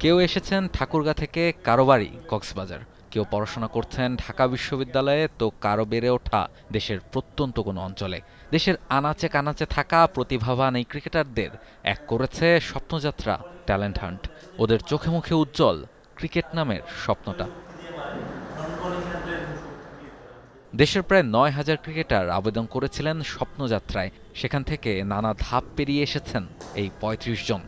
কেউ এসেছেন ঠাকুরগাঁ থেকে, কারো বাড়ি কক্সবাজার। কেউ পড়াশোনা করছেন ঢাকা বিশ্ববিদ্যালয়ে, তো কারো বেড়ে ওঠা দেশের প্রত্যন্ত কোনো অঞ্চলে। দেশের আনাচে কানাচে থাকা প্রতিভাবান এই ক্রিকেটারদের এক করেছে স্বপ্নযাত্রা, ট্যালেন্ট হান্ট। ওদের চোখে মুখে উজ্জ্বল ক্রিকেট নামের স্বপ্নটা। দেশের প্রায় ৯,০০০ ক্রিকেটার আবেদন করেছিলেন স্বপ্নযাত্রায়। সেখান থেকে নানা ধাপ পেরিয়ে এসেছেন এই ৩৫ জন,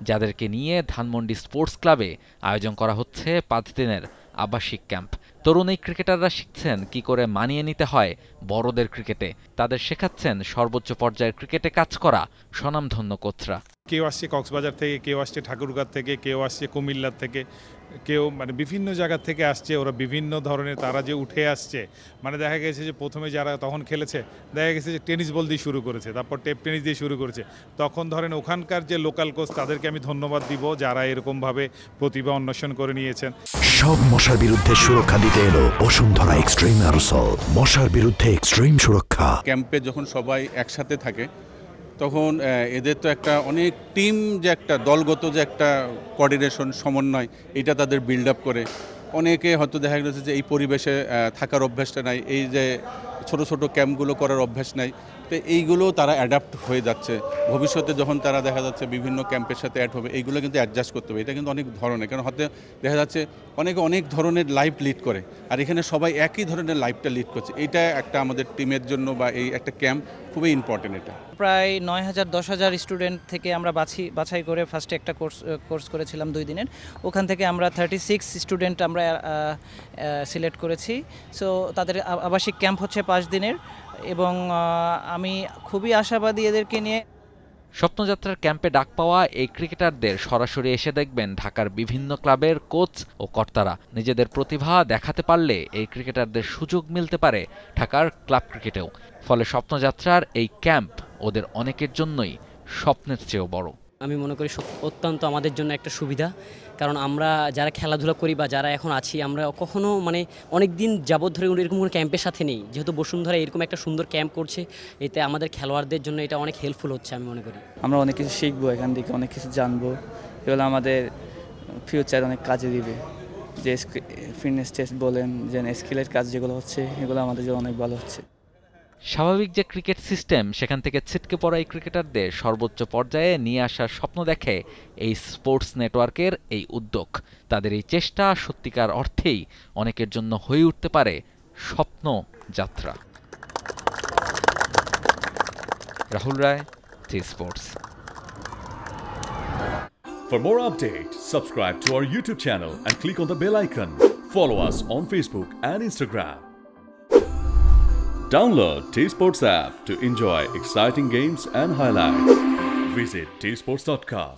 যাদেরকে নিয়ে ধানমন্ডি স্পোর্টস ক্লাবে আয়োজন করা হচ্ছে ৫ দিনের আবাসিক ক্যাম্প। তরুণ এই ক্রিকেটাররা শিখছেন কি করে মানিয়ে নিতে হয় বড়দের ক্রিকেটে। তাদের শেখাচ্ছেন সর্বোচ্চ পর্যায়ের ক্রিকেটে কাজ করা স্বনামধন্য কোচরা। কেউ আসছে কক্সবাজার থেকে, কেউ আসছে ঠাকুরগাঁ থেকে, কেউ আসছে কুমিল্লার থেকে, কেউ বিভিন্ন জায়গা থেকে আসছে। ওরা বিভিন্ন ধরনের, তারা যে উঠে আসছে, দেখা গেছে যে প্রথমে যারা তখন খেলেছে, দেখা গেছে যে টেনিস বল দিয়ে শুরু করেছে, তারপর টেপ টেনিস দিয়ে শুরু করেছে। তখন ধরেন ওখানকার যে লোকাল কোচ, তাদেরকে আমি ধন্যবাদ দিব যারা এরকমভাবে প্রতিভা অন্বেষণ করে নিয়েছেন। সব মশার বিরুদ্ধে সুরক্ষা দিতে এলো বসুন্ধরা এক্সট্রিম অ্যারোসল, মশার বিরুদ্ধে এক্সট্রিম সুরক্ষা। ক্যাম্পে যখন সবাই একসাথে থাকে তখন এদের তো একটা অনেক টিম, যে একটা দলগত যে একটা কোঅর্ডিনেশন, সমন্বয়, এটা তাদের বিল্ড আপ করে। অনেকে হয়তো দেখা গেছে যে এই পরিবেশে থাকার অভ্যাসটা নাই, এই যে ছোট ছোট ক্যাম্পগুলো করার অভ্যাস নাই, তো এইগুলো তারা অ্যাডাপ্ট হয়ে যাচ্ছে। ভবিষ্যতে যখন তারা দেখা যাচ্ছে বিভিন্ন ক্যাম্পের সাথে অ্যাড হবে, এইগুলো কিন্তু অ্যাডজাস্ট করতে হবে। এটা কিন্তু অনেক ধরনের, কারণ হয়তো দেখা যাচ্ছে অনেকে অনেক ধরনের লাইফ লিড করে, আর এখানে সবাই একই ধরনের লাইফটা লিড করছে। এইটা একটা আমাদের টিমের জন্য বা এই একটা ক্যাম্প খুবই ইম্পর্টেন্ট। এটা প্রায় ৯,০০০-১০,০০০ স্টুডেন্ট থেকে আমরা বাছাই করে ফার্স্টে একটা কোর্স করেছিলাম 2 দিনের। ওখান থেকে আমরা 36 স্টুডেন্ট আমরা সিলেক্ট করেছি। সো তাদের আবাসিক ক্যাম্প হচ্ছে 5 দিনের, এবং আমি খুবই আশাবাদী এদেরকে নিয়ে। স্বপ্নযাত্রার ক্যাম্পে ডাক পাওয়া এই ক্রিকেটারদের সরাসরি এসে দেখবেন ঢাকার বিভিন্ন ক্লাবের কোচ ও কর্তারা। নিজেদের প্রতিভা দেখাতে পারলে এই ক্রিকেটারদের সুযোগ মিলতে পারে ঢাকার ক্লাব ক্রিকেটেও। ফলে স্বপ্নযাত্রার এই ক্যাম্প ওদের অনেকের জন্যই স্বপ্নের চেয়েও বড়। আমি মনে করি অত্যন্ত আমাদের জন্য একটা সুবিধা, কারণ আমরা যারা খেলাধুলা করি বা যারা এখন আছি, আমরা কখনো অনেক দিন যাবত ধরে এরকম কোনো ক্যাম্পের সাথে নেই। যেহেতু বসুন্ধরা এরকম একটা সুন্দর ক্যাম্প করছে, এতে আমাদের খেলোয়াড়দের জন্য এটা অনেক হেল্পফুল হচ্ছে আমি মনে করি। আমরা অনেক কিছু শিখবো এখান থেকে, অনেক কিছু জানবো, এগুলো আমাদের ফিউচার অনেক কাজে দিবে। যে ফিটনেস টেস্ট বলেন, যে স্কিলের কাজ যেগুলো হচ্ছে, এগুলো আমাদের জন্য অনেক ভালো হচ্ছে। স্বাভাবিক যে ক্রিকেট সিস্টেম, সেখান থেকে ছিটকে পড়া এই ক্রিকেটারদের সর্বোচ্চ পর্যায়ে নিয়ে আসার স্বপ্ন দেখে এই স্পোর্টস নেটওয়ার্কের এই উদ্যোগ। তাদের এই চেষ্টা সত্যিকার অর্থেই অনেকের জন্য হয়ে উঠতে পারে স্বপ্ন যাত্রা। রাহুল রায়, T Sports. For more updates, subscribe to our YouTube channel and click on the bell icon. Follow us on Facebook and Instagram. Download T-Sports app to enjoy exciting games and highlights. Visit tsports.com.